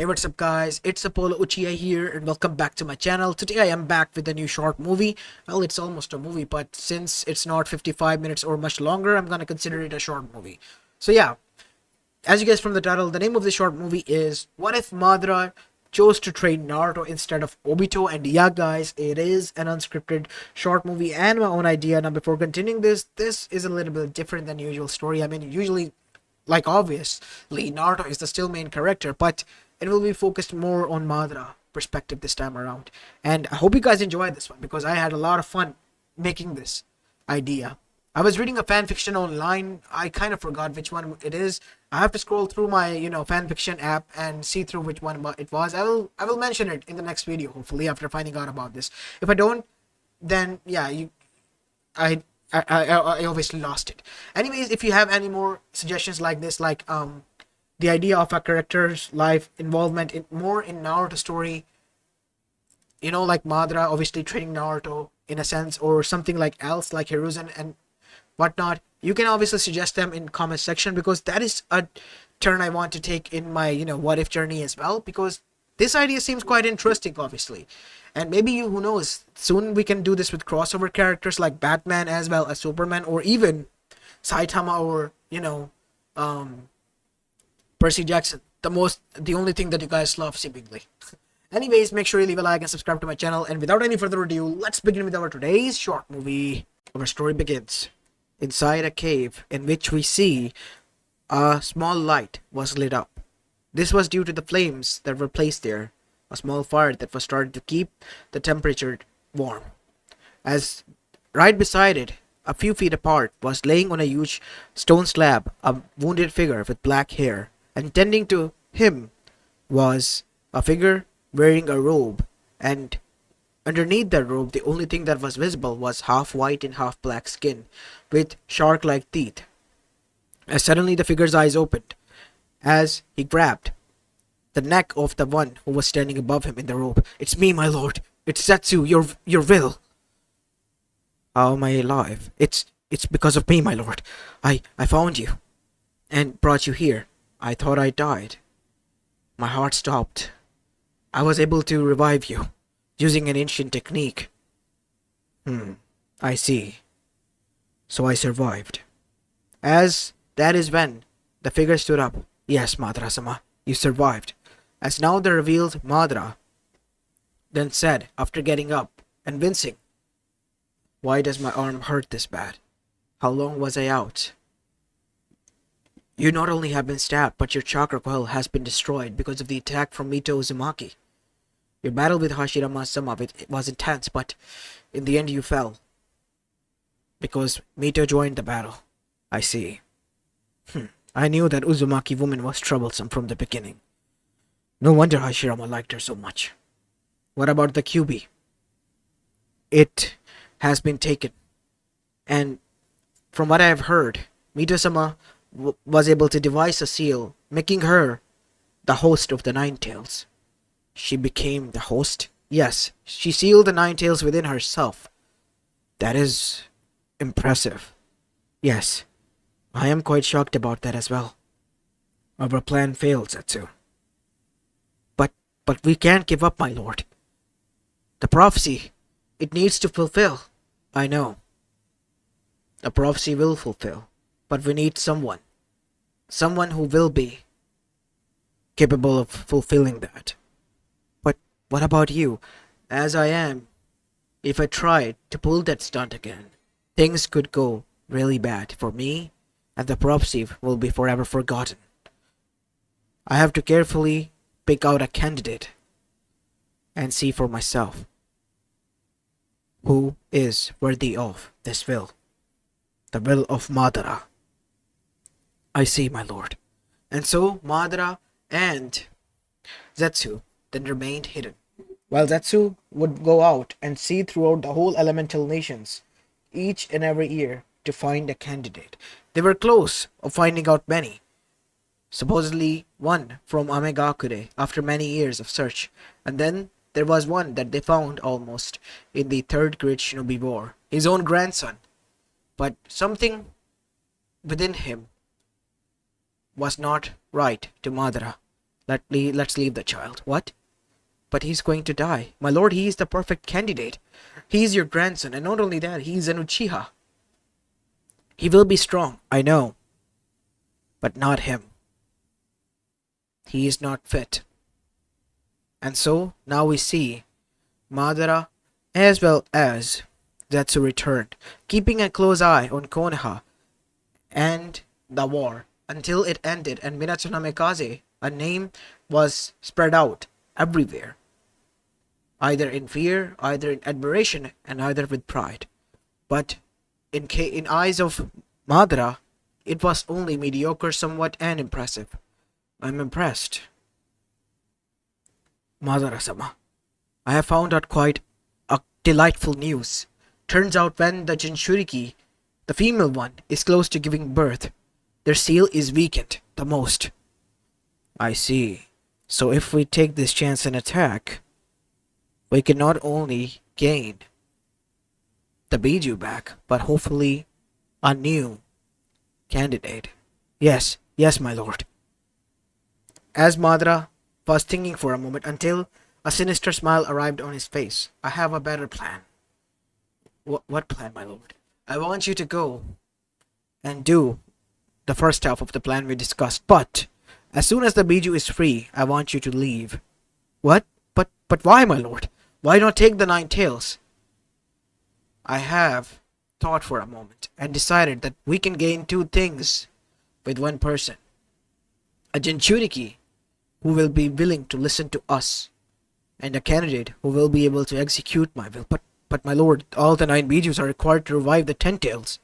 Hey, what's up guys, it's Apollo Uchiha here and welcome back to my channel. Today I am back with a new short movie. Well, it's almost a movie, but since it's not 55 minutes or much longer, I'm gonna consider it a short movie. So yeah, as you guess from the title, the name of the short movie is What If Madara Chose to Train Naruto instead of Obito? And yeah guys, it is an unscripted short movie and my own idea. Now before continuing this is a little bit different than usual story. I mean, usually, like obviously, Naruto is the still main character, but it will be focused more on Madara perspective this time around. And I hope you guys enjoy this one because I had a lot of fun making this idea. I was reading a fan fiction online. I kind of forgot which one it is. I have to scroll through my, fan fiction app and see through which one it was. I will mention it in the next video, hopefully, after finding out about this. If I don't, then yeah, I I obviously lost it. Anyways, if you have any more suggestions like this, like the idea of a character's life involvement in more in Naruto story, like Madara obviously training Naruto in a sense, or something like else like Hiruzen and whatnot, you can obviously suggest them in comment section because that is a turn I want to take in my what if journey as well, because this idea seems quite interesting obviously. And maybe who knows, soon we can do this with crossover characters like Batman as well as Superman, or even Saitama, or Percy Jackson, the only thing that you guys love seemingly. Anyways, make sure you leave a like and subscribe to my channel, and without any further ado, let's begin with our today's short movie. Our story begins inside a cave in which we see a small light was lit up. This was due to the flames that were placed there, a small fire that was started to keep the temperature warm. As right beside it, a few feet apart, was laying on a huge stone slab a wounded figure with black hair, and tending to him was a figure wearing a robe, and underneath that robe the only thing that was visible was half white and half black skin with shark-like teeth. As suddenly the figure's eyes opened, as he grabbed the neck of the one who was standing above him in the robe. "It's me, my lord. It's Zetsu, your will." "How am I alive?" It's because of me, my lord. I found you and brought you here. I thought I died. My heart stopped. I was able to revive you using an ancient technique." I see. So I survived." As that is when the figure stood up. "Yes, Madara-sama, you survived." As now the revealed Madara then said, after getting up and wincing, "Why does my arm hurt this bad? How long was I out?" "You not only have been stabbed, but your chakra coil has been destroyed because of the attack from Mito Uzumaki. Your battle with Hashirama-sama, it was intense, but in the end you fell. Because Mito joined the battle." "I see. I knew that Uzumaki woman was troublesome from the beginning. No wonder Hashirama liked her so much. What about the QB?" "It has been taken. And from what I have heard, Mito-sama was able to devise a seal, making her the host of the Nine Tails." "She became the host?" "Yes, she sealed the Nine Tails within herself." "That is impressive." "Yes, I am quite shocked about that as well." "Our plan failed, Zetsu." But we can't give up, my lord. The prophecy, it needs to fulfill." "I know. The prophecy will fulfill, but we need someone who will be capable of fulfilling that." "But what about you?" "As I am, if I tried to pull that stunt again, things could go really bad for me, and the prophecy will be forever forgotten. I have to carefully pick out a candidate and see for myself who is worthy of this will. The will of Madara." "I see, my lord." And so Madara and Zetsu then remained hidden, while Zetsu would go out and see throughout the whole elemental nations each and every year to find a candidate. They were close of finding out many, supposedly one from Amegakure after many years of search, and then there was one that they found almost in the third great shinobi war, his own grandson. But something within him was not right to Madara, Let's leave the child. What? But he's going to die. My lord, he is the perfect candidate. He is your grandson, and not only that, he is an Uchiha. He will be strong, I know. But not him. He is not fit. And so, now we see Madara as well as Zetsu returned, keeping a close eye on Konoha and the war until it ended and Minato Namikaze, a name, was spread out everywhere, either in fear, either in admiration, and either with pride. But in eyes of Madara, it was only mediocre, somewhat, and impressive. I'm impressed. Madara-sama, I have found out quite a delightful news. Turns out when the Jinchuriki, the female one, is close to giving birth, their seal is weakened the most. I see. So if we take this chance and attack, we can not only gain the Biju back, but hopefully a new candidate. Yes, yes, my lord. As Madara was thinking for a moment until a sinister smile arrived on his face. I have a better plan. What plan, my lord? I want you to go and do the first half of the plan we discussed, but as soon as the Biju is free, I want you to leave. What? But why, my lord? Why not take the 9 tails? I have thought for a moment and decided that we can gain 2 things with one person. A Jinchuriki who will be willing to listen to us, and a candidate who will be able to execute my will. But my lord, all the 9 Bijus are required to revive the 10 tails.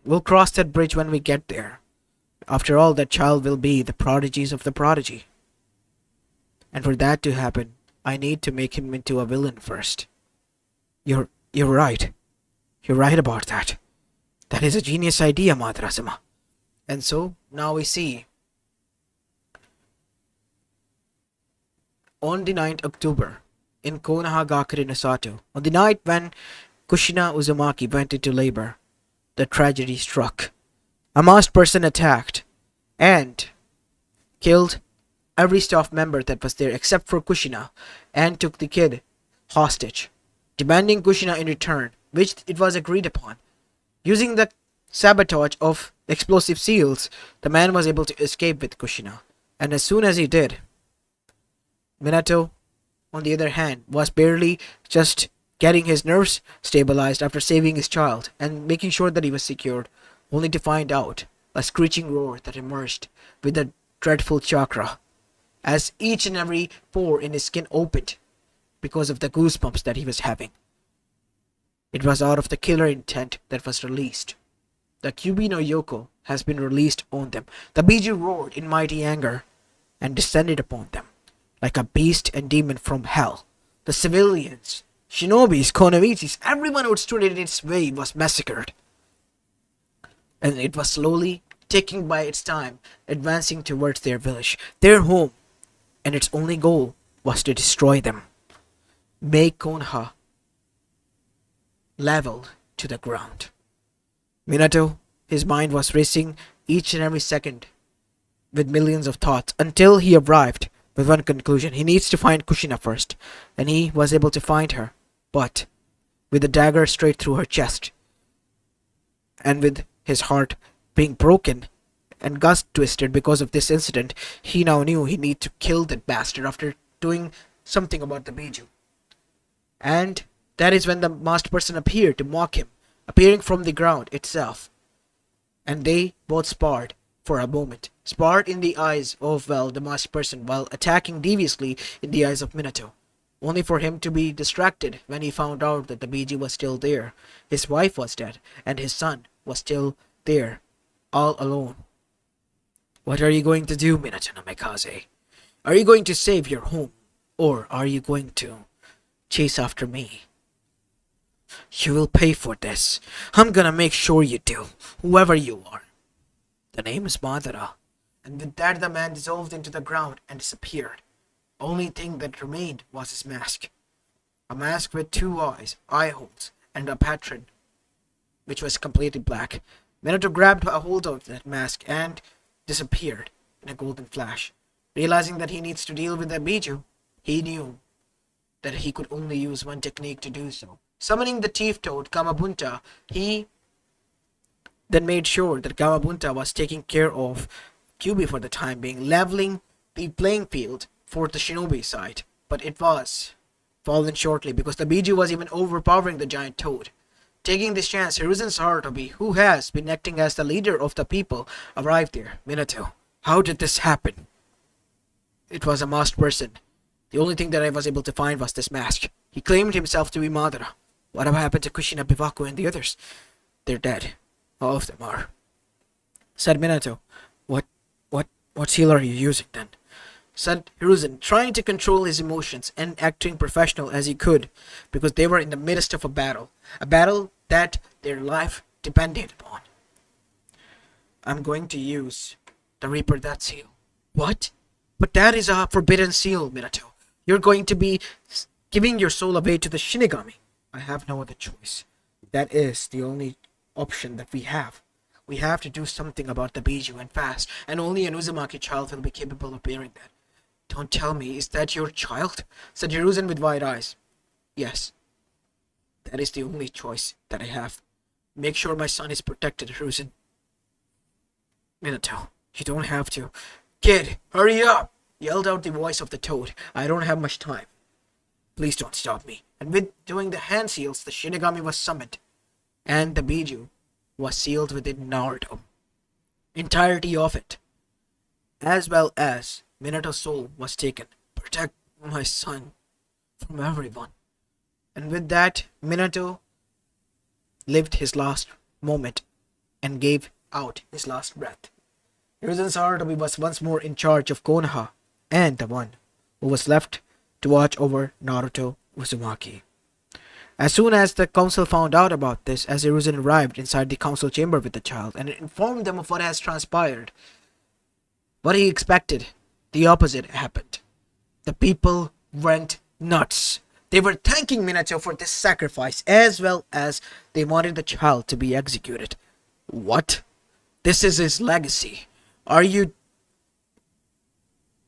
We'll cross that bridge when we get there. After all, that child will be the prodigies of the prodigy. And for that to happen, I need to make him into a villain first. You're right. You're right about that. That is a genius idea, Madara-sama. And so, now we see. On the 9th October, in Konohagakure no Sato, on the night when Kushina Uzumaki went into labor, the tragedy struck. A masked person attacked and killed every staff member that was there except for Kushina, and took the kid hostage, demanding Kushina in return, which it was agreed upon. Using the sabotage of explosive seals, the man was able to escape with Kushina, and as soon as he did, Minato, on the other hand, was barely just getting his nerves stabilized after saving his child and making sure that he was secured, only to find out a screeching roar that emerged with a dreadful chakra, as each and every pore in his skin opened because of the goosebumps that he was having. It was out of the killer intent that was released. The Kyubi no Yoko has been released on them. The Biju roared in mighty anger and descended upon them like a beast and demon from hell. The civilians, shinobis, konoichis, everyone who stood in its way was massacred. And it was slowly taking by its time, advancing towards their village, their home, and its only goal was to destroy them. Make Konoha leveled to the ground. Minato, his mind was racing each and every second with millions of thoughts until he arrived with one conclusion. He needs to find Kushina first, and he was able to find her, but with a dagger straight through her chest, and with his heart being broken and gut twisted because of this incident, he now knew he needed to kill that bastard after doing something about the Biju. And that is when the masked person appeared to mock him, appearing from the ground itself. And they both sparred for a moment, sparred in the eyes of, well, the masked person, while attacking deviously in the eyes of Minato, only for him to be distracted when he found out that the Biju was still there. His wife was dead, and his son was still there, all alone. What are you going to do, Minato Namikaze? Are you going to save your home, or are you going to chase after me? You will pay for this. I'm gonna make sure you do, whoever you are. The name is Madara. And with that, the man dissolved into the ground and disappeared. Only thing that remained was his mask. A mask with 2 eyes, eye holes, and a pattern, which was completely black. Minato grabbed a hold of that mask and disappeared in a golden flash. Realizing that he needs to deal with the Biju, he knew that he could only use one technique to do so. Summoning the Chief Toad, Kamabunta, he then made sure that Kamabunta was taking care of QB for the time being, leveling the playing field for the shinobi side. But it was fallen shortly because the Biju was even overpowering the giant toad. Taking this chance, Hiruzen Sarutobi, who has been acting as the leader of the people, arrived there. Minato, how did this happen? It was a masked person. The only thing that I was able to find was this mask. He claimed himself to be Madara. What happened to Kushina, Bivaku, and the others? They're dead. All of them are. Said Minato. What seal are you using then? Said Hiruzen, trying to control his emotions and acting professional as he could, because they were in the midst of a battle that their life depended upon. I'm going to use the Reaper Death Seal. What? But that is a forbidden seal, Minato. You're going to be giving your soul away to the Shinigami. I have no other choice. That is the only option that we have. We have to do something about the Biju and fast, and only an Uzumaki child will be capable of bearing that. Don't tell me, is that your child? Said Hiruzen with wide eyes. Yes. That is the only choice that I have. Make sure my son is protected, Hiruzen. Minato, you don't have to. Kid, hurry up! Yelled out the voice of the toad. I don't have much time. Please don't stop me. And with doing the hand seals, the Shinigami was summoned. And the Biju was sealed within Naruto. Entirety of it. As well as Minato's soul was taken. Protect my son from everyone. And with that, Minato lived his last moment and gave out his last breath. Hiruzen Sarutobi was once more in charge of Konoha and the one who was left to watch over Naruto Uzumaki. As soon as the council found out about this, as Hiruzen arrived inside the council chamber with the child and informed them of what has transpired, what he expected, the opposite happened. The people went nuts. They were thanking Minato for this sacrifice, as well as they wanted the child to be executed. What? This is his legacy. Are you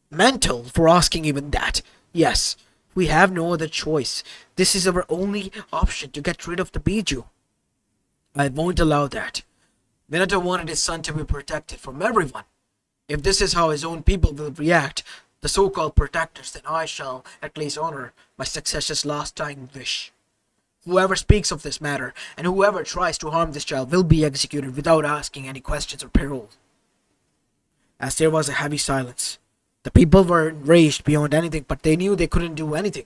mental for asking even that? Yes, we have no other choice. This is our only option to get rid of the Biju. I won't allow that. Minato wanted his son to be protected from everyone. If this is how his own people will react, the so-called protectors, then I shall at least honor my successor's last dying wish. Whoever speaks of this matter, and whoever tries to harm this child will be executed without asking any questions or parole. As there was a heavy silence, the people were enraged beyond anything, but they knew they couldn't do anything.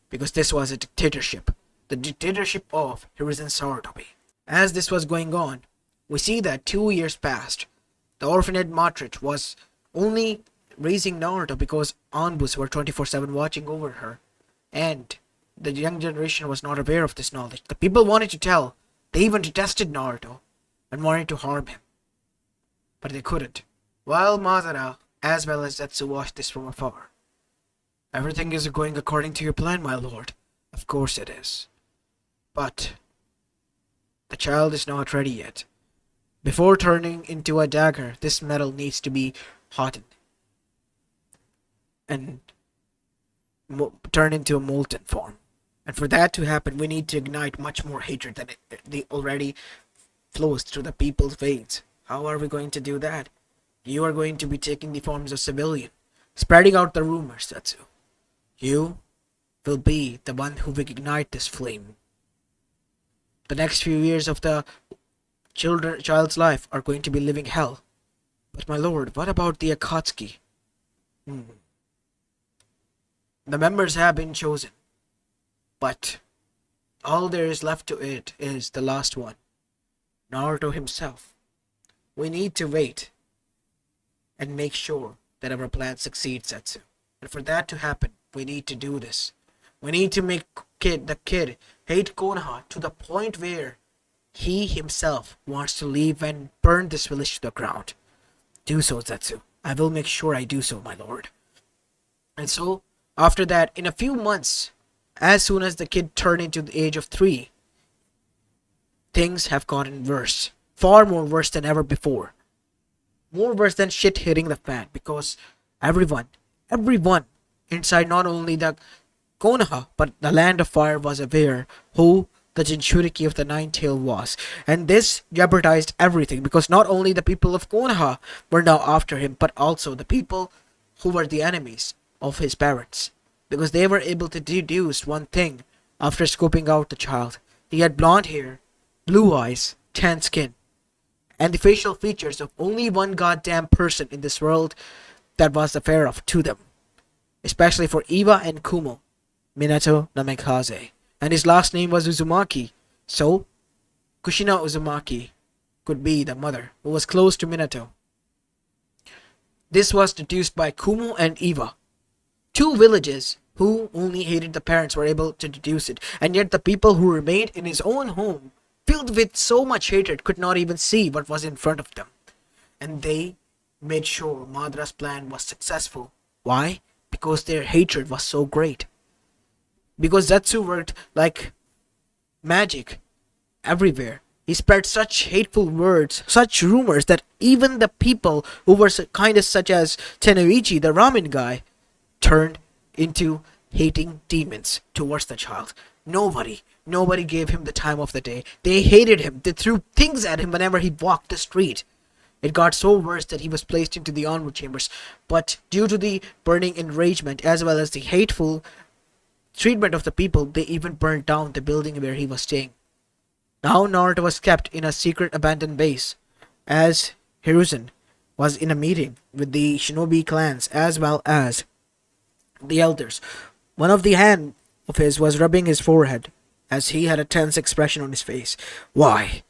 Because this was a dictatorship. The dictatorship of Hiruzen Sarutobi. As this was going on, we see that 2 years passed. The orphanage Matrix was only raising Naruto because Anbus were 24/7 watching over her. And the young generation was not aware of this knowledge. The people wanted to tell. They even detested Naruto and wanted to harm him. But they couldn't. While Madara, as well as Zetsu, watched this from afar. Everything is going according to your plan, my lord. Of course it is. But the child is not ready yet. Before turning into a dagger, this metal needs to be hardened and turn into a molten form. And for that to happen, we need to ignite much more hatred than it already flows through the people's veins. How are we going to do that? You are going to be taking the forms of civilian, spreading out the rumors, Zetsu. You will be the one who will ignite this flame. The next few years of the child's life are going to be living hell. But my lord, what about the Akatsuki? The members have been chosen. But all there is left to it is the last one. Naruto himself. We need to wait and make sure that our plan succeeds, Zetsu. And for that to happen, we need to do this. We need to make the kid hate Konoha to the point where he himself wants to leave and burn this village to the ground. Do so, Zetsu. I will make sure I do so, my lord. And so, after that, in a few months, as soon as the kid turned into the age of 3, things have gotten worse. Far more worse than ever before. More worse than shit hitting the fan, because everyone, everyone inside not only the Konoha but the Land of Fire was aware who the Jinchuriki of the Nine-Tail was. And this jeopardized everything, because not only the people of Konoha were now after him, but also the people who were the enemies of his parents. Because they were able to deduce one thing after scoping out the child. He had blonde hair, blue eyes, tan skin, and the facial features of only one goddamn person in this world that was the fair of to them. Especially for Iwa and Kumo, Minato Namikaze. And his last name was Uzumaki, so Kushina Uzumaki could be the mother who was close to Minato. This was deduced by Kumo and Iwa. Two villages who only hated the parents were able to deduce it, and yet the people who remained in his own home, filled with so much hatred, could not even see what was in front of them. And they made sure Madara's plan was successful. Why? Because their hatred was so great. Because Zetsu worked like magic everywhere. He spread such hateful words, such rumors, that even the people who were kind of such as Tenoichi, the ramen guy, turned into hating demons towards the child. Nobody gave him the time of the day. They hated him. They threw things at him whenever he walked the street. It got so worse that he was placed into the onward chambers. But due to the burning enragement as well as the hateful treatment of the people, they even burned down the building where he was staying. Now Naruto was kept in a secret abandoned base, as Hiruzen was in a meeting with the shinobi clans as well as the elders. One of the hand of his was rubbing his forehead, as he had a tense expression on his face. Why?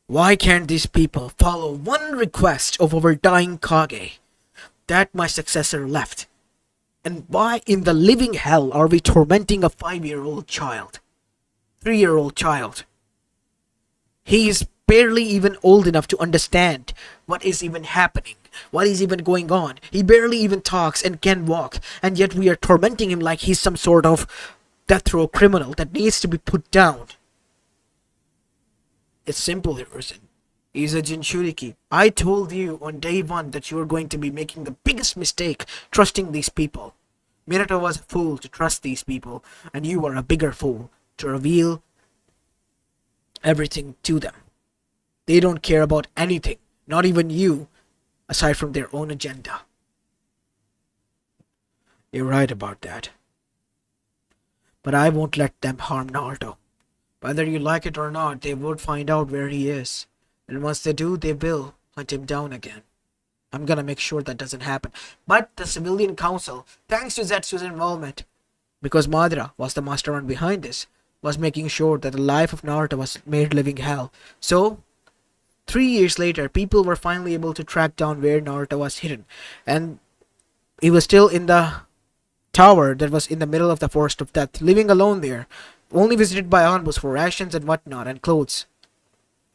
Why can't these people follow one request of our dying Kage, that my successor left? And why in the living hell are we tormenting a 5-year-old child? 3-year-old child? He is barely even old enough to understand what is even happening, what is even going on. He barely even talks and can walk, and yet we are tormenting him like he's some sort of death row criminal that needs to be put down. It's simple, Hiruzen. He's a Jinchuriki. I told you on day one that you were going to be making the biggest mistake trusting these people. Minato was a fool to trust these people, and you are a bigger fool to reveal everything to them. They don't care about anything, not even you, aside from their own agenda. You're right about that. But I won't let them harm Naruto. Whether you like it or not, they would find out where he is. And once they do, they will hunt him down again. I'm gonna make sure that doesn't happen. But the civilian council, thanks to Zetsu's involvement, because Madara was the mastermind behind this, was making sure that the life of Naruto was made living hell. So, 3 years later, people were finally able to track down where Naruto was hidden. And he was still in the tower that was in the middle of the forest of death, living alone there, only visited by Anbus for rations and whatnot and clothes.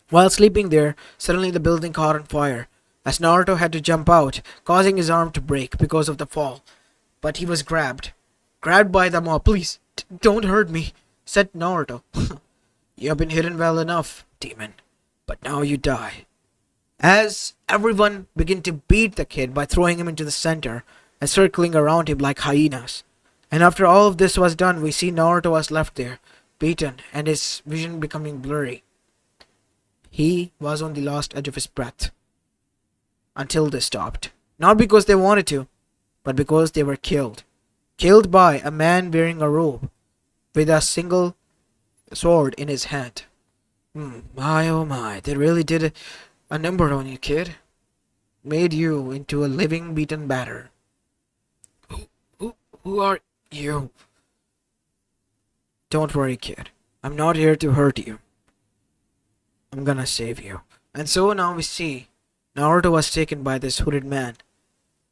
While sleeping there, suddenly the building caught on fire, as Naruto had to jump out, causing his arm to break because of the fall. But he was grabbed by the mob. Please, don't hurt me, said Naruto. You have been hidden well enough, demon, but now you die. As everyone began to beat the kid by throwing him into the center and circling around him like hyenas. And after all of this was done, we see Naruto was left there, beaten, and his vision becoming blurry. He was on the last edge of his breath. Until they stopped. Not because they wanted to, but because they were killed. Killed by a man wearing a robe, with a single sword in his hand. My oh my, they really did a number on you, kid. Made you into a living beaten batter. Who are you? Don't worry, kid. I'm not here to hurt you. I'm gonna save you. And so now we see Naruto was taken by this hooded man.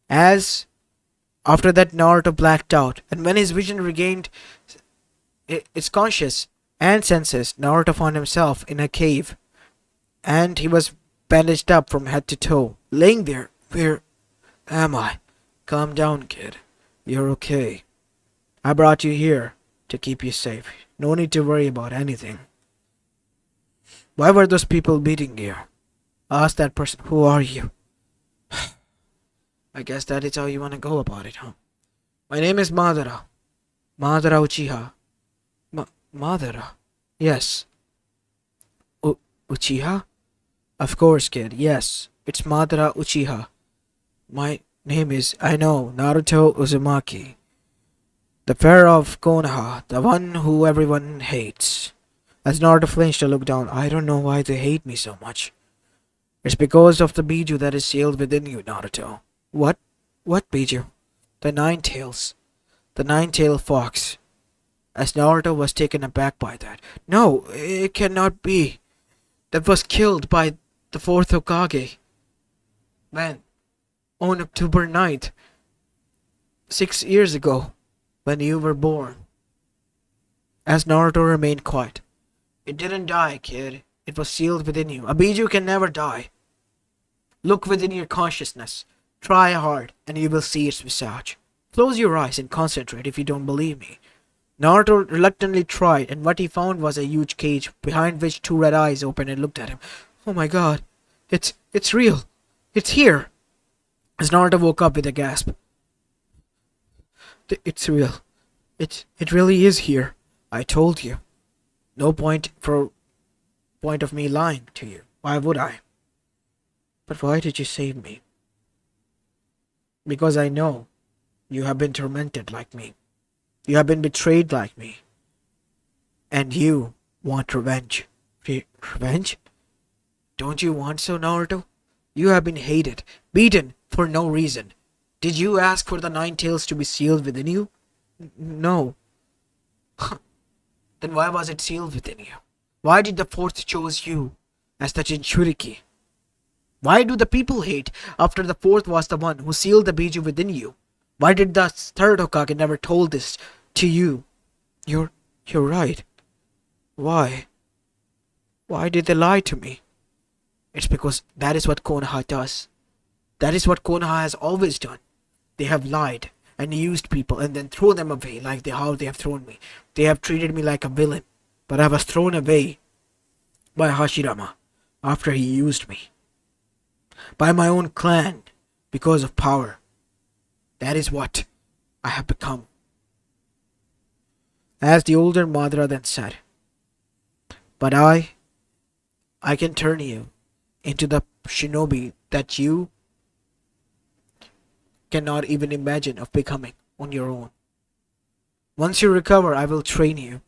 As after that, Naruto blacked out, and when his vision regained its conscious and senses, Naruto found himself in a cave, and he was bandaged up from head to toe, laying there. Where am I? Calm down, kid. You're okay. I brought you here to keep you safe. No need to worry about anything. Why were those people beating you? Ask that person, who are you? I guess that is how you want to go about it, huh? My name is Madara. Madara Uchiha. Madara? Yes. Uchiha? Of course, kid. Yes. It's Madara Uchiha. My name is, I know, Naruto Uzumaki. The pharaoh of Konoha. The one who everyone hates. As Naruto flinched to look down, I don't know why they hate me so much. It's because of the Biju that is sealed within you, Naruto. What? What Biju? The Nine Tails. The Nine-Tailed Fox. As Naruto was taken aback by that. No, it cannot be. That was killed by the fourth Hokage. When? On October 9th. 6 years ago. When you were born. As Naruto remained quiet. It didn't die, kid. It was sealed within you. A Biju can never die. Look within your consciousness. Try hard, and you will see its visage. Close your eyes and concentrate if you don't believe me. Naruto reluctantly tried, and what he found was a huge cage, behind which two red eyes opened and looked at him. Oh my god. It's real. It's here. As Naruto woke up with a gasp. It's real. It really is here. I told you. No point of me lying to you. Why would I? But why did you save me? Because I know you have been tormented like me. You have been betrayed like me. And you want revenge. Revenge? Don't you want so, Naruto? You have been hated, beaten for no reason. Did you ask for the Nine Tails to be sealed within you? No. Then why was it sealed within you? Why did the fourth choose you as the Jinchuriki? Why do the people hate after the fourth was the one who sealed the Biju within you? Why did the third Hokage never told this to you? You're right. Why? Why did they lie to me? It's because that is what Konoha does. That is what Konoha has always done. They have lied and used people and then thrown them away like how they have thrown me. They have treated me like a villain, but I was thrown away by Hashirama after he used me. By my own clan because of power. That is what I have become. As the older Madara then said, but I can turn you into the shinobi that you cannot even imagine of becoming on your own. Once you recover, I will train you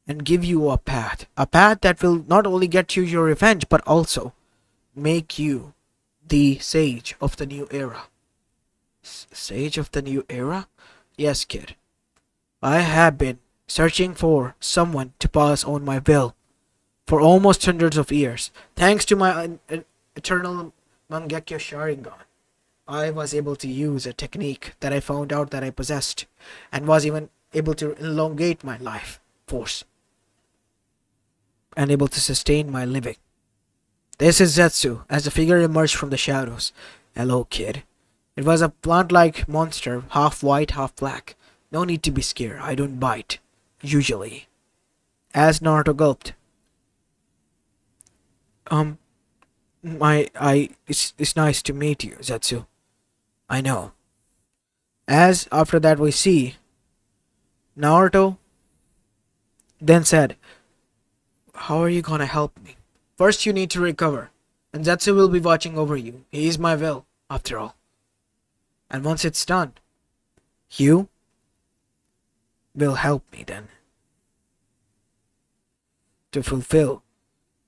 and give you a path that will not only get you your revenge, but also make you the sage of the new era. Sage of the new era? Yes, kid. I have been searching for someone to pass on my will for almost hundreds of years. Thanks to my eternal Mangekyo Sharingan, I was able to use a technique that I found out that I possessed and was even able to elongate my life force and able to sustain my living. This is Zetsu, as the figure emerged from the shadows. Hello, kid. It was a plant-like monster, half white, half black. No need to be scared, I don't bite. Usually. As Naruto gulped. It's nice to meet you, Zetsu. I know. As after that we see, Naruto then said, how are you gonna help me? First you need to recover, and Zetsu will be watching over you. He is my will, after all. And once it's done, you will help me then to fulfill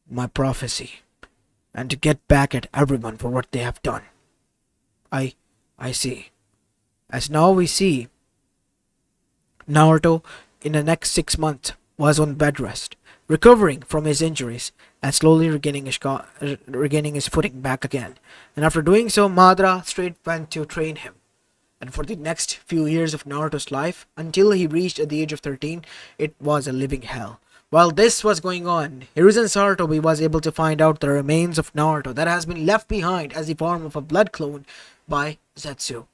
my prophecy and to get back at everyone for what they have done. I see. As now we see, Naruto in the next 6 months was on bed rest, recovering from his injuries and slowly regaining his footing back again. And after doing so, Madara straight went to train him. And for the next few years of Naruto's life, until he reached at the age of 13, it was a living hell. While this was going on, Hiruzen Sarutobi was able to find out the remains of Naruto that has been left behind as the form of a blood clone by Zetsu.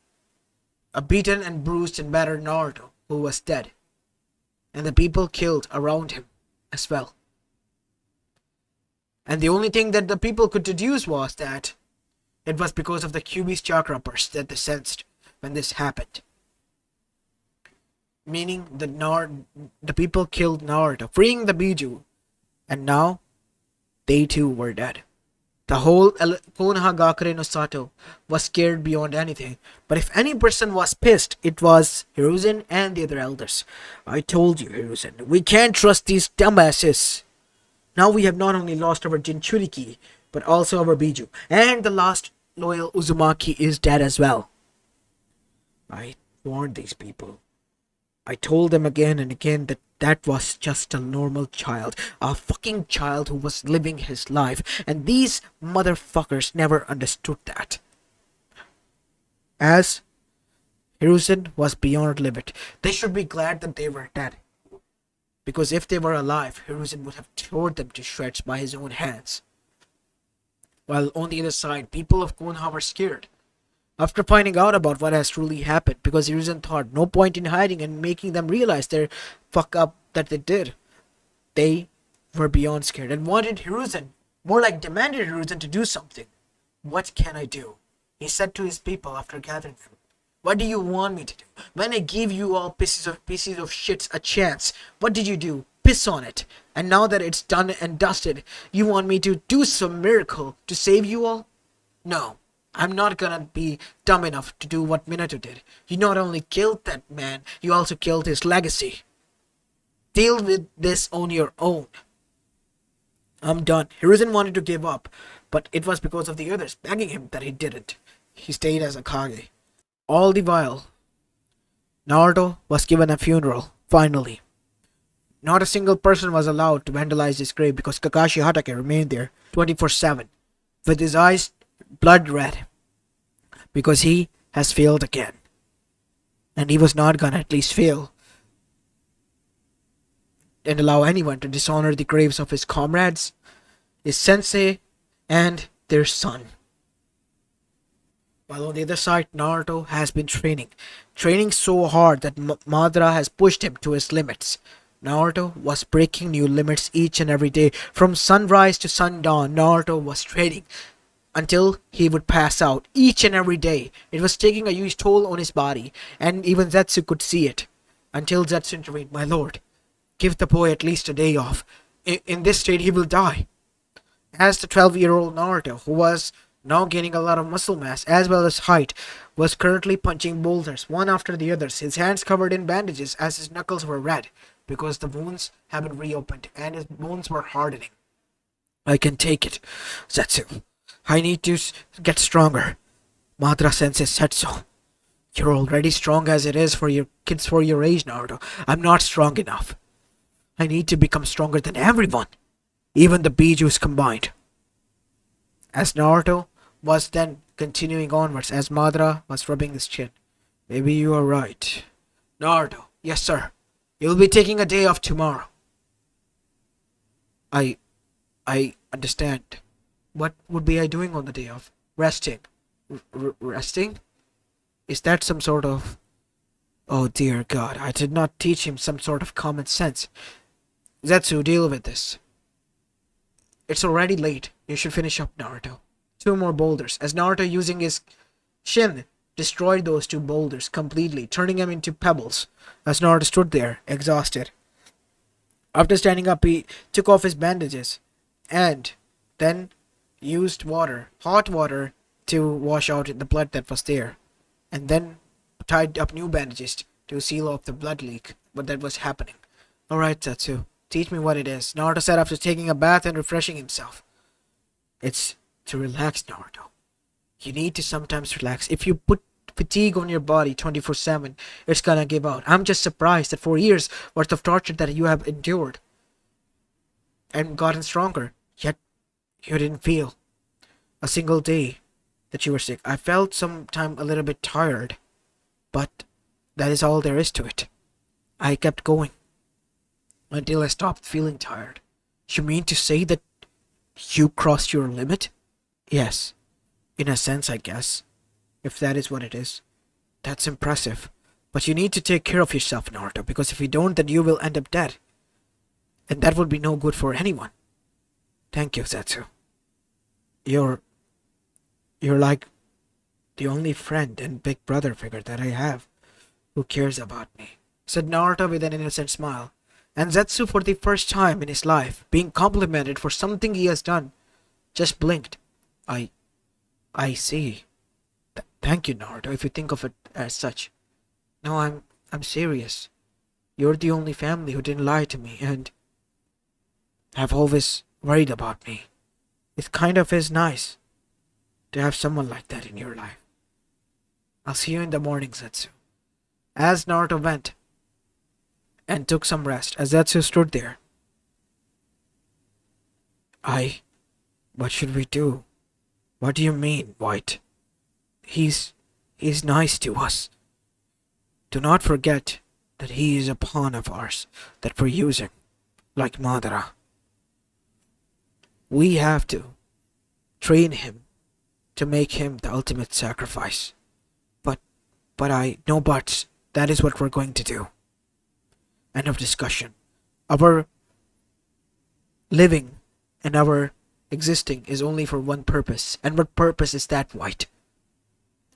A beaten and bruised and battered Naruto who was dead. And the people killed around him as well. And the only thing that the people could deduce was that It was because of the Kyuubi's chakra burst that they sensed when this happened. Meaning the people killed Naruto, freeing the Biju, and now they too were dead. The whole Konoha Gakure no Sato was scared beyond anything, but if any person was pissed, it was Hiruzen and the other elders. I told you, Hiruzen, we can't trust these dumbasses. Now we have not only lost our Jinchuriki, but also our Biju, and the last loyal Uzumaki is dead as well. I warned these people. I told them again and again that that was just a normal child, a fucking child who was living his life, and these motherfuckers never understood that. As Hiruzen was beyond limit, they should be glad that they were dead. Because if they were alive, Hiruzen would have torn them to shreds by his own hands. While on the other side, people of Konoha were scared. After finding out about what has truly happened, because Hiruzen thought no point in hiding and making them realize their fuck up that they did, they were beyond scared and wanted Hiruzen, more like demanded Hiruzen to do something. What can I do? He said to his people after gathering them. What do you want me to do? When I gave you all pieces of shits a chance, what did you do? Piss on it. And now that it's done and dusted, you want me to do some miracle to save you all? No. I'm not gonna be dumb enough to do what Minato did. You not only killed that man, you also killed his legacy. Deal with this on your own. I'm done. Hiruzen wanted to give up, but it was because of the others begging him that he didn't. He stayed as a Kage. All the while, Naruto was given a funeral, finally. Not a single person was allowed to vandalize his grave because Kakashi Hatake remained there 24/7, with his eyes blood red, because he has failed again. And he was not gonna at least fail and allow anyone to dishonor the graves of his comrades, his sensei, and their son. While on the other side, Naruto has been training so hard that Madara has pushed him to his limits. Naruto was breaking new limits each and every day. From sunrise to sundown, Naruto was training until he would pass out each and every day. It was taking a huge toll on his body, and even Zetsu could see it. Until Zetsu intervened, my lord, give the boy at least a day off. In this state, he will die. As the 12-year-old Naruto, who was now gaining a lot of muscle mass as well as height, was currently punching boulders one after the others, his hands covered in bandages as his knuckles were red because the wounds had been reopened and his bones were hardening. I can take it, Zetsu. I need to get stronger. Madara sensei said so. You're already strong as it is for your kids for your age, Naruto. I'm not strong enough. I need to become stronger than everyone, even the Bijus combined. As Naruto was then continuing onwards, as Madara was rubbing his chin. Maybe you are right. Naruto, yes sir. You'll be taking a day off tomorrow. I understand. What would be I doing on the day off? Resting. Resting? Is that some sort of... Oh dear God, I did not teach him some sort of common sense. Zetsu, deal with this. It's already late. You should finish up, Naruto. 2 more boulders, as Naruto using his shin destroyed those 2 boulders completely, turning them into pebbles, as Naruto stood there, exhausted. After standing up, he took off his bandages, and then used hot water, to wash out the blood that was there, and then tied up new bandages to seal off the blood leak, but that was happening. Alright, Zetsu, teach me what it is, Naruto said after taking a bath and refreshing himself. It's to relax, Naruto. You need to sometimes relax. If you put fatigue on your body 24/7, it's gonna give out. I'm just surprised that 4 years worth of torture that you have endured and gotten stronger, yet you didn't feel a single day that you were sick. I felt sometime a little bit tired, but that is all there is to it. I kept going until I stopped feeling tired. You mean to say that you crossed your limit? Yes, in a sense, I guess, if that is what it is. That's impressive. But you need to take care of yourself, Naruto, because if you don't, then you will end up dead. And that would be no good for anyone. Thank you, Zetsu. You're You're like the only friend and big brother figure that I have who cares about me, said Naruto with an innocent smile. And Zetsu, for the first time in his life, being complimented for something he has done, just blinked. I I see. Thank you, Naruto, if you think of it as such. No, I'm serious. You're the only family who didn't lie to me and have always worried about me. It kind of is nice to have someone like that in your life. I'll see you in the morning, Zetsu. As Naruto went and took some rest, as Zetsu stood there, I. What should we do? What do you mean, White? He's. He's nice to us. Do not forget that he is a pawn of ours that we're using, like Madara. We have to train him to make him the ultimate sacrifice. But, no buts. That is what we're going to do. End of discussion. Our living and our existing is only for one purpose. And what purpose is that, White?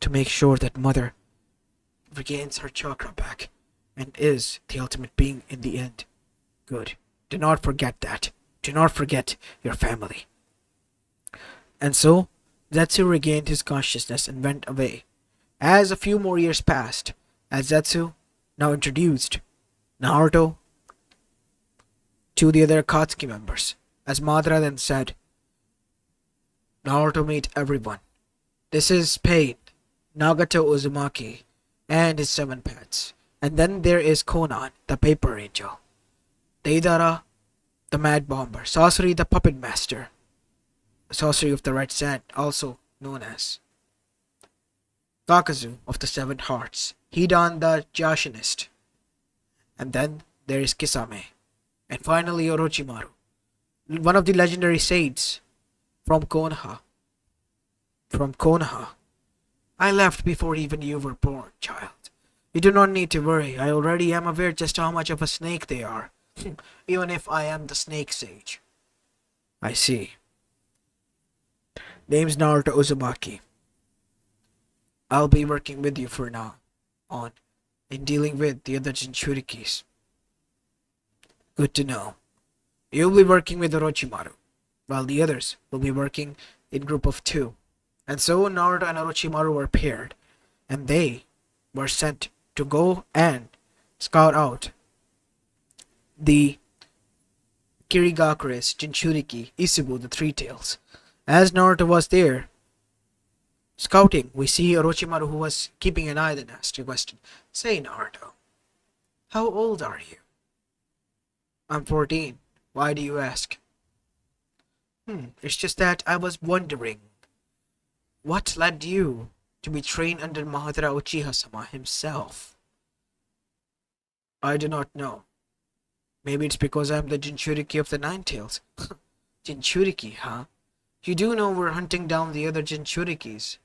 To make sure that Mother regains her chakra back and is the ultimate being in the end. Good. Do not forget that. Do not forget your family. And so, Zetsu regained his consciousness and went away. As a few more years passed, as Zetsu now introduced Naruto to the other Akatsuki members, as Madara then said, Naruto meet everyone. This is Pain, Nagato Uzumaki, and his 7 pets. And then there is Conan, the Paper Angel, Deidara, the Mad Bomber, Sasori, the Puppet Master, Sorcery of the Red Sand, also known as Kakazu of the 7 Hearts, Hidan the Jashinist, and then there is Kisame, and finally Orochimaru, one of the legendary sages from Konoha. From Konoha. I left before even you were born, child. You do not need to worry. I already am aware just how much of a snake they are, even if I am the snake sage. I see. Name's Naruto Uzumaki. I'll be working with you for now on in dealing with the other Jinchurikis. Good to know. You'll be working with Orochimaru, while the others will be working in group of 2. And so Naruto and Orochimaru were paired, and they were sent to go and scout out the Kirigakure's Jinchuriki Isubu the Three Tails. As Naruto was there scouting, we see Orochimaru, who was keeping an eye, then asked a question. Say, Naruto, how old are you? I'm 14. Why do you ask? It's just that I was wondering, what led you to be trained under Madara Uchiha-sama himself? I do not know. Maybe it's because I'm the Jinchuriki of the Nine Tails. Jinchuriki, huh? You do know we're hunting down the other Jinchurikis.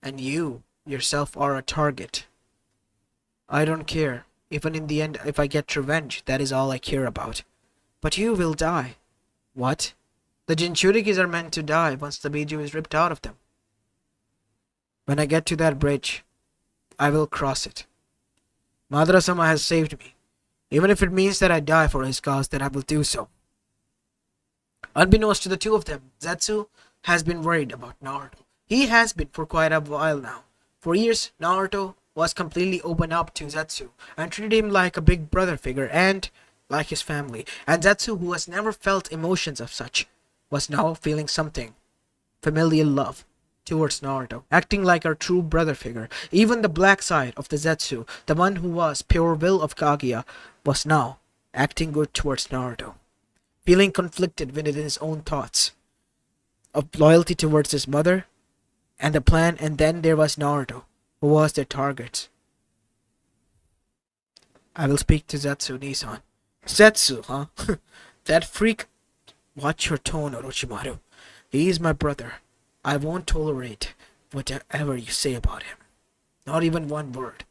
And you, yourself, are a target. I don't care. Even in the end, if I get revenge, that is all I care about. But you will die. What? The Jinchurikis are meant to die once the Biju is ripped out of them. When I get to that bridge, I will cross it. Madara-sama has saved me. Even if it means that I die for his cause, then I will do so. Unbeknownst to the two of them, Zetsu has been worried about Naruto. He has been for quite a while now. For years, Naruto was completely open up to Zetsu and treated him like a big brother figure and like his family. And Zetsu, who has never felt emotions of such, was now feeling something, familial love towards Naruto, acting like a true brother figure. Even the black side of the Zetsu, the one who was pure will of Kaguya, was now acting good towards Naruto, feeling conflicted within his own thoughts of loyalty towards his mother and the plan. And then there was Naruto, who was their target. I will speak to Zetsu, Nissan. Zetsu, huh? That freak. Watch your tone, Orochimaru. He is my brother. I won't tolerate whatever you say about him. Not even one word.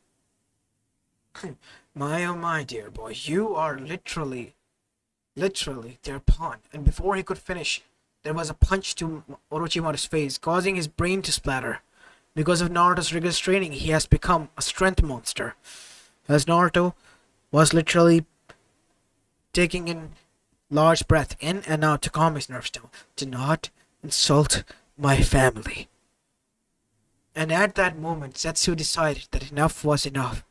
My oh my, dear boy, you are literally their pawn. And before he could finish there was a punch to Orochimaru's face, causing his brain to splatter. Because of Naruto's rigorous training, he has become a strength monster. As Naruto was literally taking in large breath in and out to calm his nerves down. Do not insult my family. And at that moment, Zetsu decided that enough was enough.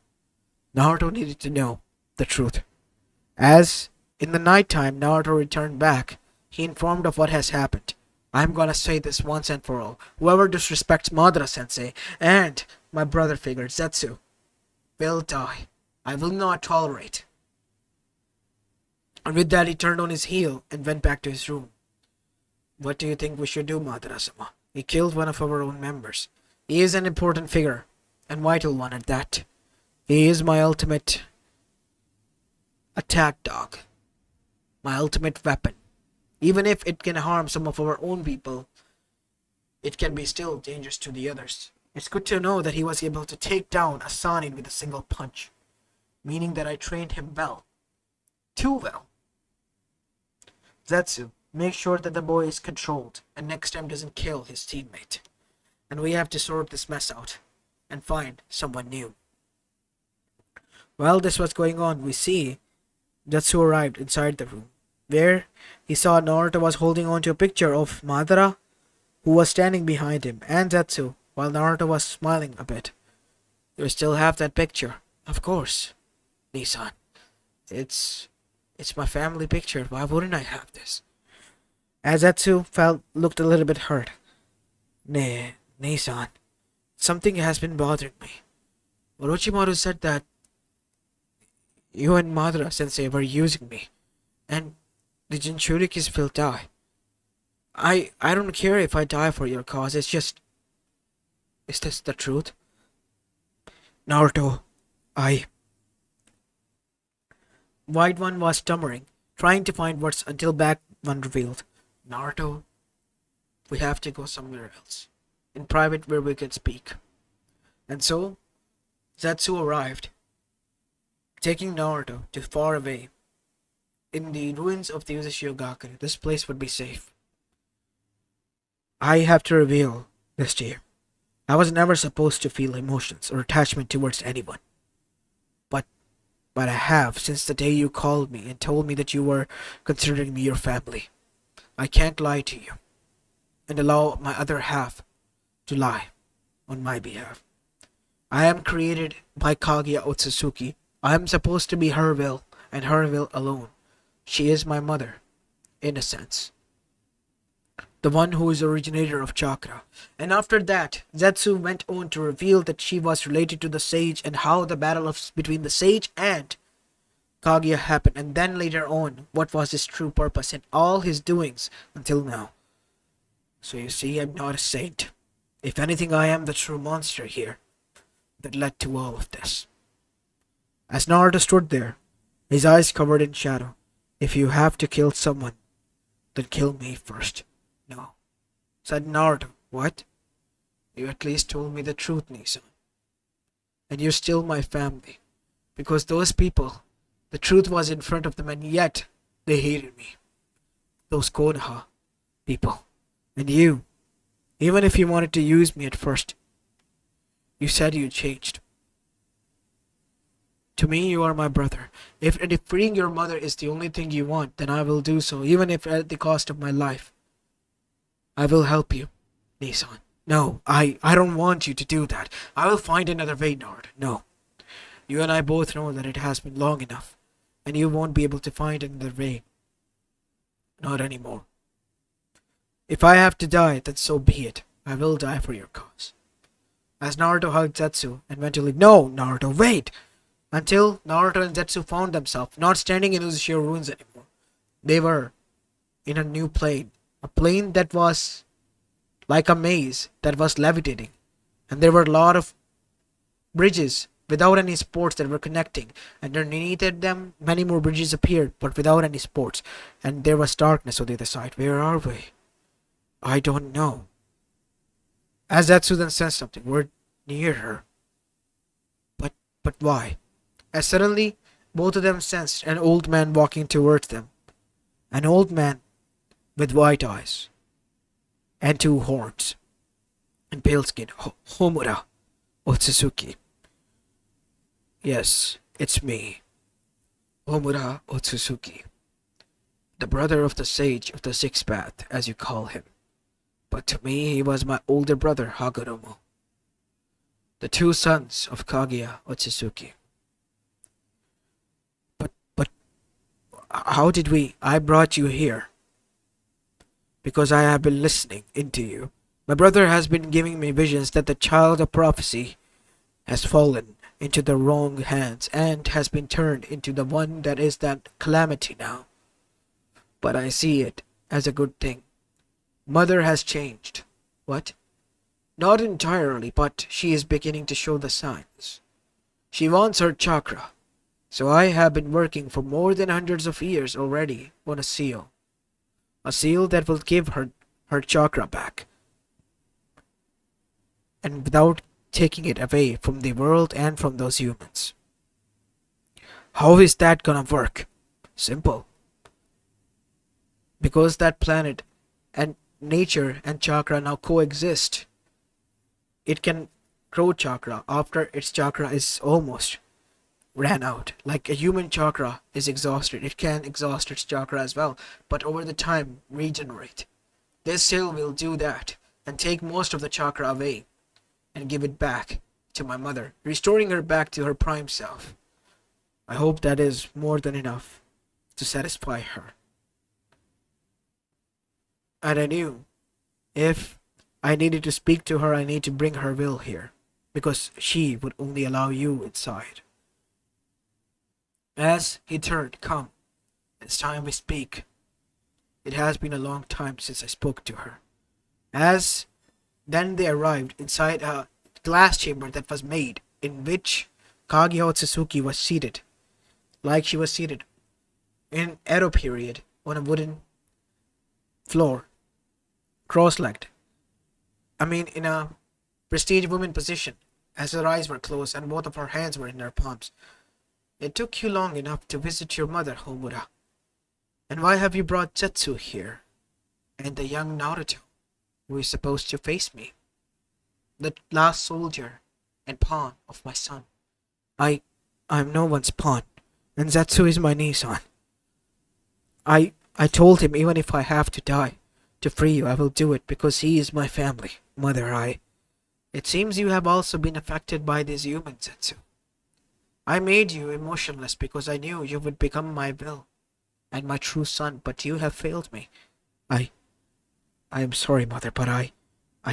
Naruto needed to know the truth. As in the night time Naruto returned back, he informed of what has happened. I'm gonna say this once and for all. Whoever disrespects Madara sensei and my brother figure Zetsu will die. I will not tolerate. And with that he turned on his heel and went back to his room. What do you think we should do, Madara-sama? He killed one of our own members. He is an important figure, and vital one at that. He is my ultimate attack dog. My ultimate weapon. Even if it can harm some of our own people, it can be still dangerous to the others. It's good to know that he was able to take down a Sanin with a single punch, meaning that I trained him well. Too well. Zetsu, make sure that the boy is controlled and next time doesn't kill his teammate. And we have to sort this mess out and find someone new. While this was going on, we see Zetsu arrived inside the room, where he saw Naruto was holding on to a picture of Madara, who was standing behind him, and Zetsu, while Naruto was smiling a bit. You still have that picture? Of course, Nissan. It's my family picture. Why wouldn't I have this? As Zetsu looked a little bit hurt. Nissan, something has been bothering me. Orochimaru said that you and Madara sensei were using me, and the Jinchurikis will die. I don't care if I die for your cause, it's just... Is this the truth? Naruto, White One was stammering, trying to find words until Black One revealed. Naruto, we have to go somewhere else. In private where we can speak. And so, Zetsu arrived, taking Naruto to far away. In the ruins of the Uzashigakure, this place would be safe. I have to reveal this to you. I was never supposed to feel emotions or attachment towards anyone. But I have since the day you called me and told me that you were considering me your family. I can't lie to you and allow my other half to lie on my behalf. I am created by Kaguya Otsutsuki. I am supposed to be her will and her will alone. She is my mother, in a sense. The one who is originator of chakra. And after that, Zetsu went on to reveal that she was related to the sage and how the battle between the sage and Kaguya happened. And then later on, what was his true purpose and all his doings until now. So you see, I'm not a saint. If anything, I am the true monster here that led to all of this. As Naruto stood there, his eyes covered in shadow. If you have to kill someone, then kill me first. No, said Naruto. What? You at least told me the truth, Nissan. And you're still my family. Because those people, the truth was in front of them and yet they hated me. Those Konoha people. And you, even if you wanted to use me at first, you said you changed. To me, you are my brother. If freeing your mother is the only thing you want, then I will do so, even if at the cost of my life. I will help you, Nissan. No, I don't want you to do that. I will find another way, Naruto. No. You and I both know that it has been long enough, and you won't be able to find another way. Not anymore. If I have to die, then so be it. I will die for your cause. As Naruto hugged Zetsu and went to leave. No, Naruto, wait! Until Naruto and Zetsu found themselves not standing in Uzashiro ruins anymore. They were in a new plane. A plane that was like a maze that was levitating. And there were a lot of bridges without any supports that were connecting. And underneath them, many more bridges appeared, but without any supports. And there was darkness on the other side. Where are we? I don't know. As Zetsu then sensed something, we're near her. But why? As suddenly, both of them sensed an old man walking towards them. An old man with white eyes. and two horns, and pale skin. Homura Otsutsuki. Yes, it's me, Homura Otsutsuki, the brother of the sage of the sixth path, as you call him. But to me, he was my older brother, Hagoromo, the two sons of Kaguya Otsutsuki. But how did we? I brought you here because I have been listening into you. My brother has been giving me visions that the child of prophecy has fallen into the wrong hands and has been turned into the one that is that calamity now. But I see it as a good thing. Mother has changed. What? Not entirely, but she is beginning to show the signs. She wants her chakra. So I have been working for more than hundreds of years already on a seal. A seal that will give her chakra back. And without taking it away from the world and from those humans. How is that gonna work? Simple. Because that planet and nature and chakra now coexist. It can grow chakra after its chakra is almost ran out. Like a human chakra is exhausted, it can exhaust its chakra as well, but over the time regenerate. This seal will do that and take most of the chakra away and give it back to my mother, restoring her back to her prime self. I hope that is more than enough to satisfy her. And I knew if I needed to speak to her, I need to bring her will here, because she would only allow you inside. As he turned, come, it's time we speak. It has been a long time since I spoke to her. As then they arrived inside a glass chamber that was made, in which Kaguya Otsutsuki was seated, like she was seated in Edo period on a wooden floor, cross-legged. I mean, in a prestige woman position, as her eyes were closed and both of her hands were in her palms. It took you long enough to visit your mother, Homura. And why have you brought Zetsu here? And the young Naruto, who is supposed to face me? The last soldier and pawn of my son. I'm no one's pawn, and Zetsu is my Nissan. I told him even if I have to die to free you, I will do it because he is my family, Mother. It seems you have also been affected by these humans, Zetsu. I made you emotionless because I knew you would become my will and my true son, but you have failed me. I am sorry, Mother, but I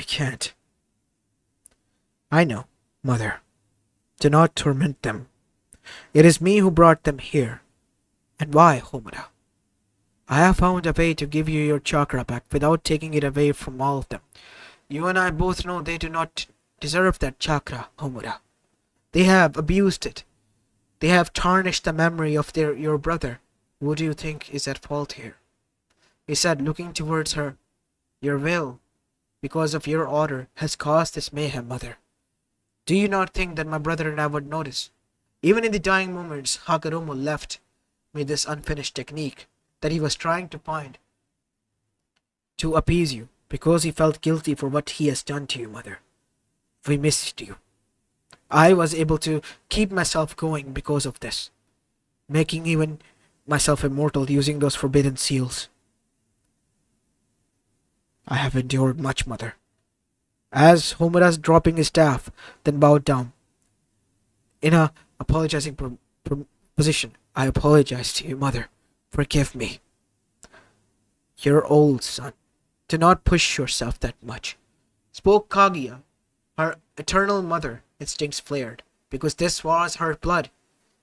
can't. I know, Mother. Do not torment them. It is me who brought them here. And why, Homura? I have found a way to give you your chakra back without taking it away from all of them. You and I both know they do not deserve that chakra, Homura. They have abused it. They have tarnished the memory of your brother. Who do you think is at fault here? He said, looking towards her. Your will, because of your order, has caused this mayhem, Mother. Do you not think that my brother and I would notice? Even in the dying moments, Hagoromo left me this unfinished technique that he was trying to find to appease you, because he felt guilty for what he has done to you, Mother. We missed you. I was able to keep myself going because of this, making even myself immortal using those forbidden seals. I have endured much, Mother. As Homura's dropping his staff, then bowed down. In a apologizing position, I apologize to you, Mother. Forgive me. You're old, son. Do not push yourself that much. Spoke Kaguya. Her eternal mother instincts flared, because this was her blood.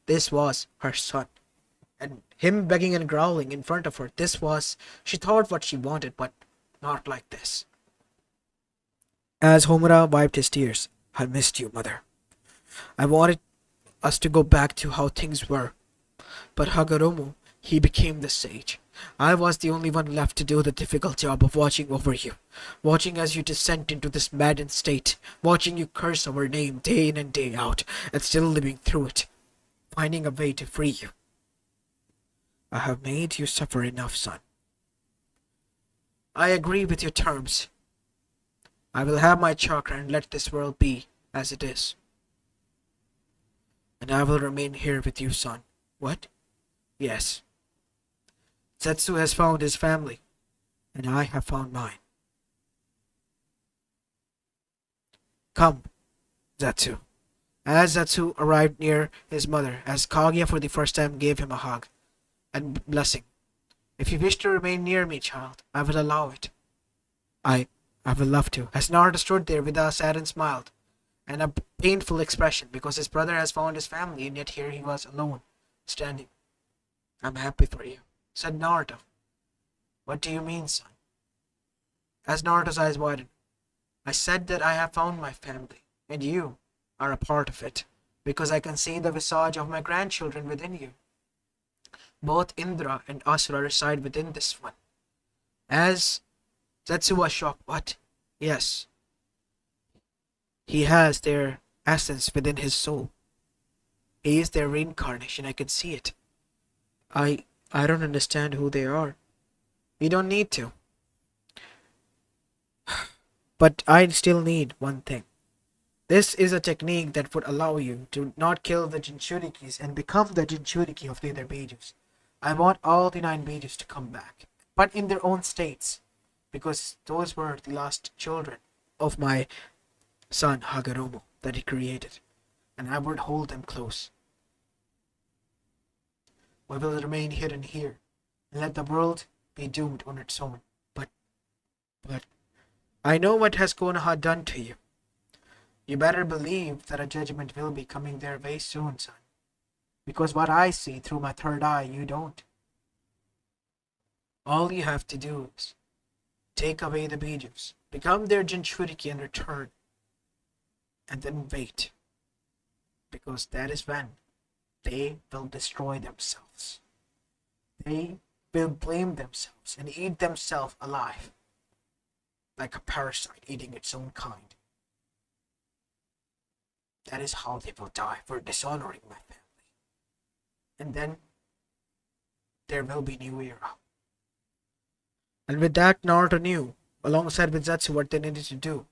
This was her son. And him begging and growling in front of her, she thought what she wanted, but not like this. As Homura wiped his tears, I missed you, Mother. I wanted us to go back to how things were. But Hagoromo, he became the sage. I was the only one left to do the difficult job of watching over you, watching as you descend into this maddened state, watching you curse our name day in and day out, and still living through it, finding a way to free you. I have made you suffer enough, son. I agree with your terms. I will have my chakra and let this world be as it is. And I will remain here with you, son. What? Yes. Zetsu has found his family, and I have found mine. Come, Zetsu. As Zetsu arrived near his mother, as Kaguya for the first time gave him a hug and blessing. If you wish to remain near me, child, I will allow it. I I will love to. As Naruto stood there with a saddened smile and a painful expression because his brother has found his family and yet here he was alone, standing. I'm happy for you, said Naruto. What do you mean, son? As Naruto's eyes widened, I said that I have found my family, and you are a part of it, because I can see the visage of my grandchildren within you. Both Indra and Asura reside within this one. As Zetsu was shocked, what? Yes, he has their essence within his soul. He is their reincarnation, I can see it. I I don't understand who they are. You don't need to. But I still need one thing. This is a technique that would allow you to not kill the Jinchurikis and become the Jinchuriki of the other Beijus. I want all the 9 Beijus to come back, but in their own states, because those were the last children of my son Hagoromo that he created, and I would hold them close. We will remain hidden here, and let the world be doomed on its own. But, I know what has Konoha done to you. You better believe that a judgment will be coming their way soon, son. Because what I see through my third eye, you don't. All you have to do is take away the Bijus, become their Jinchuriki and return. And then wait. Because that is when they will destroy themselves. They will blame themselves and eat themselves alive. Like a parasite eating its own kind. That is how they will die for dishonoring my family. And then there will be new era. And with that, Naruto knew, alongside with Zetsu, what they needed to do.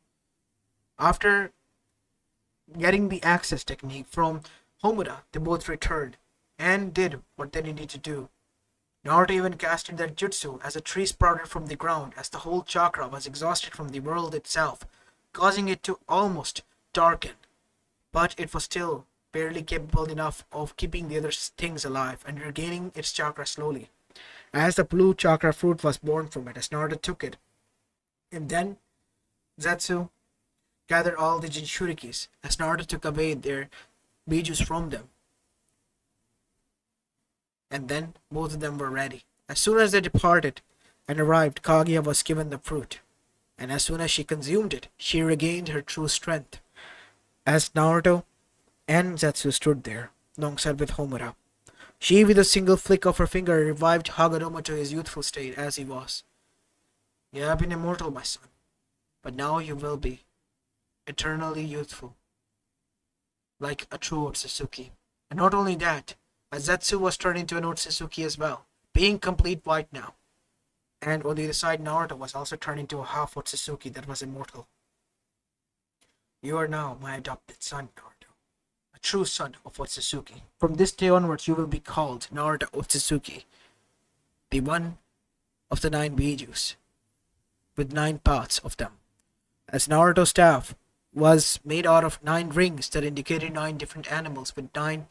After getting the access technique from Homura, they both returned and did what they needed to do. Naruto even casted that jutsu as a tree sprouted from the ground as the whole chakra was exhausted from the world itself, causing it to almost darken. But it was still barely capable enough of keeping the other things alive and regaining its chakra slowly. As the blue chakra fruit was born from it, as Naruto took it. And then Zetsu gathered all the Jinchurikis as Naruto took away their bijus from them. And then both of them were ready. As soon as they departed and arrived, Kaguya was given the fruit. And as soon as she consumed it, she regained her true strength. As Naruto and Zetsu stood there, alongside with Homura, she with a single flick of her finger revived Hagoromo to his youthful state as he was. You have been immortal, my son, but now you will be eternally youthful, like a true Otsutsuki. And not only that, as Zetsu was turned into an Otsutsuki as well, being complete white now. And on the other side, Naruto was also turned into a half Otsutsuki that was immortal. You are now my adopted son, Naruto, a true son of Otsutsuki. From this day onwards, you will be called Naruto Otsutsuki, the one of the 9 Bijus, with 9 parts of them. As Naruto's staff was made out of 9 rings that indicated 9 different animals with 9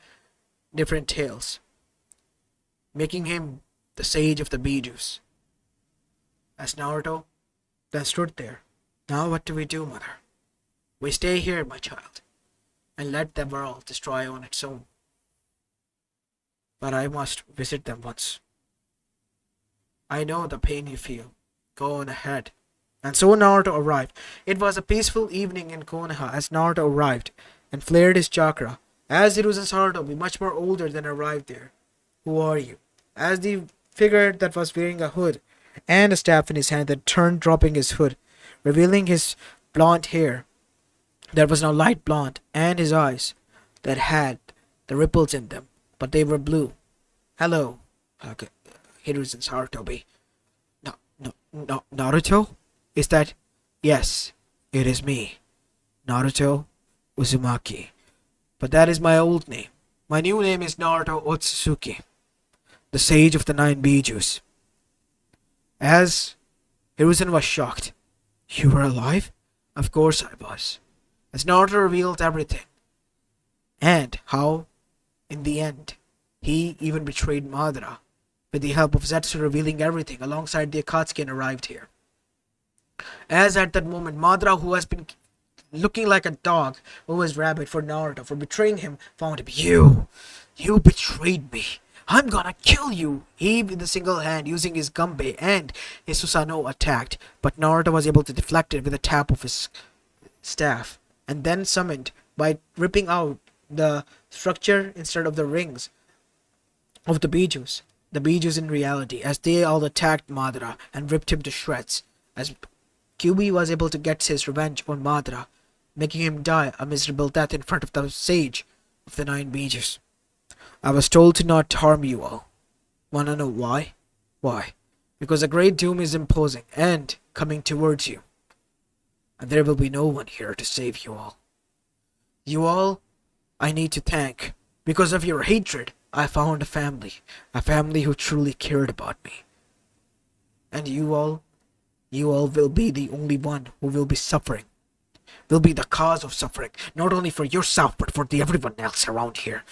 different tails, making him the sage of the Bijus. As Naruto then stood there, now what do we do, mother? We stay here, my child, and let the world destroy on its own. But I must visit them once. I know the pain you feel. Go on ahead. And so Naruto arrived. It was a peaceful evening in Konoha as Naruto arrived and flared his chakra. As Hiruzen Sarutobi, much more older than arrived there. Who are you? As the figure that was wearing a hood and a staff in his hand that turned, dropping his hood, revealing his blonde hair that was now light blonde, and his eyes that had the ripples in them, but they were blue. Hello, Hiruzen Sarutobi. No, Naruto? Is that? Yes, It is me, Naruto Uzumaki. But that is my old name. My new name is Naruto Otsutsuki, the Sage of the Nine Bijus. As Hiruzen was shocked. You were alive? Of course I was. As Naruto revealed everything. And how, in the end, he even betrayed Madara, with the help of Zetsu revealing everything alongside the Akatsuki and arrived here. As at that moment, Madara, who has been looking like a dog who was rabid for Naruto for betraying him, found him. You betrayed me. I'm gonna kill you! He, with a single hand, using his Gumbe and his Susanoo, attacked, but Naruto was able to deflect it with a tap of his staff, and then summoned by ripping out the structure instead of the rings of the Bijus. The Bijus in reality, as they all attacked Madara and ripped him to shreds, as Kyuubi was able to get his revenge on Madara, making him die a miserable death in front of the sage of the Nine Bijus. I was told to not harm you all. Wanna know why? Why? Because a great doom is imposing and coming towards you. And there will be no one here to save you all. You all, I need to thank. Because of your hatred, I found a family who truly cared about me. And you all will be the only one who will be suffering. Will be the cause of suffering, not only for yourself, but for everyone else around here.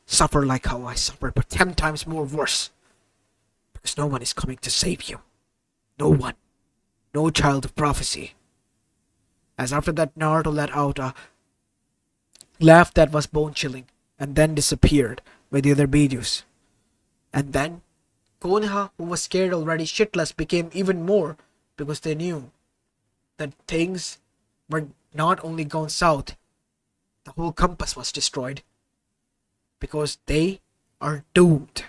Suffer like how I suffered, but 10 times more worse. Because no one is coming to save you. No one. No child of prophecy. As after that, Naruto let out a laugh that was bone-chilling, and then disappeared with the other Bijus. And then, Konoha, who was scared already shitless, became even more, because they knew that things were not only gone south, the whole compass was destroyed. Because they are doomed.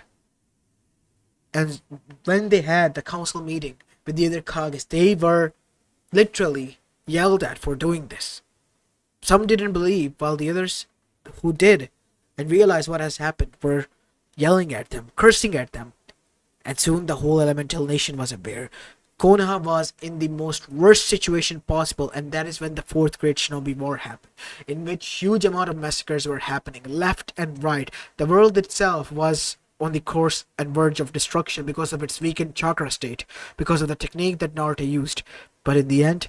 And when they had the council meeting with the other Kages, they were literally yelled at for doing this. Some didn't believe, while the others who did and realized what has happened were yelling at them, cursing at them. And soon the whole elemental nation was aware. Konoha was in the most worst situation possible, and that is when the Fourth Great Shinobi War happened, in which huge amount of massacres were happening, left and right. The world itself was on the course and verge of destruction because of its weakened chakra state, because of the technique that Naruto used. But in the end,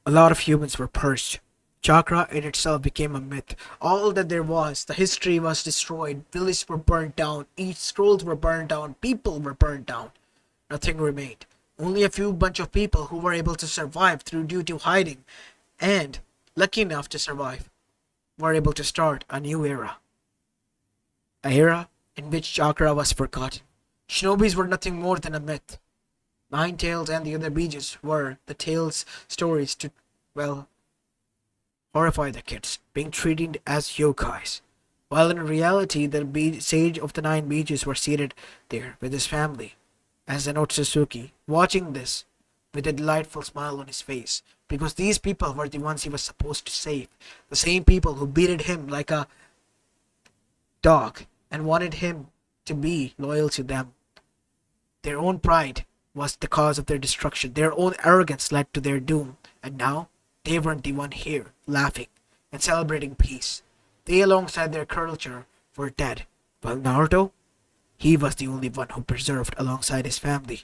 a lot of humans were purged. Chakra in itself became a myth. All that there was, the history was destroyed, villages were burned down, each scrolls were burned down, people were burned down. Nothing remained. Only a few bunch of people who were able to survive through due to hiding and lucky enough to survive were able to start a new era. An era in which chakra was forgotten. Shinobis were nothing more than a myth. Nine Tails and the other Bijus were the tales stories to, well, horrify the kids, being treated as yokais. While in reality, the sage of the Nine Bijus were seated there with his family as an Otsutsuki, watching this with a delightful smile on his face, because these people were the ones he was supposed to save, the same people who beated him like a dog and wanted him to be loyal to them. Their own pride was the cause of their destruction, their own arrogance led to their doom, and now they weren't the one here, laughing and celebrating peace. They, alongside their culture, were dead, while Naruto, he was the only one who preserved alongside his family.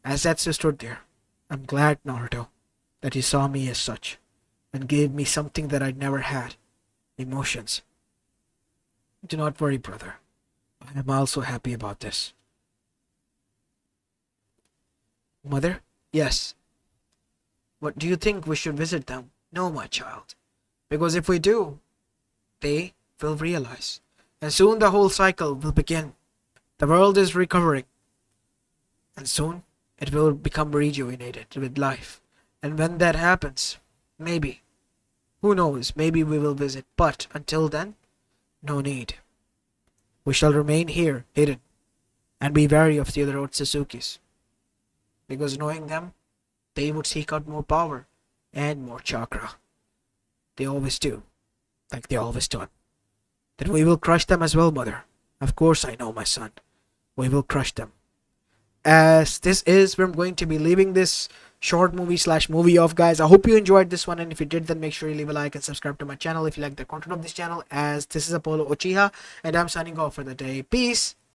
As Zetsu stood there, I'm glad, Naruto, that you saw me as such, and gave me something that I'd never had, emotions. Do not worry, brother. I am also happy about this. Mother? Yes. What do you think we should visit them? No, my child. Because if we do, they will realize. And soon the whole cycle will begin. The world is recovering. And soon it will become rejuvenated with life. And when that happens, maybe, who knows, maybe we will visit. But until then, no need. We shall remain here, hidden, and be wary of the other Otsutsukis. Because knowing them, they would seek out more power and more chakra. They always do, like they always done. Then we will crush them as well, mother. Of course I know, my son. We will crush them. As this is where I'm going to be leaving this short movie slash movie off, guys. I hope you enjoyed this one, and if you did, then make sure you leave a like and subscribe to my channel if you like the content of this channel. As this is Apollo Uchiha, and I'm signing off for the day. Peace.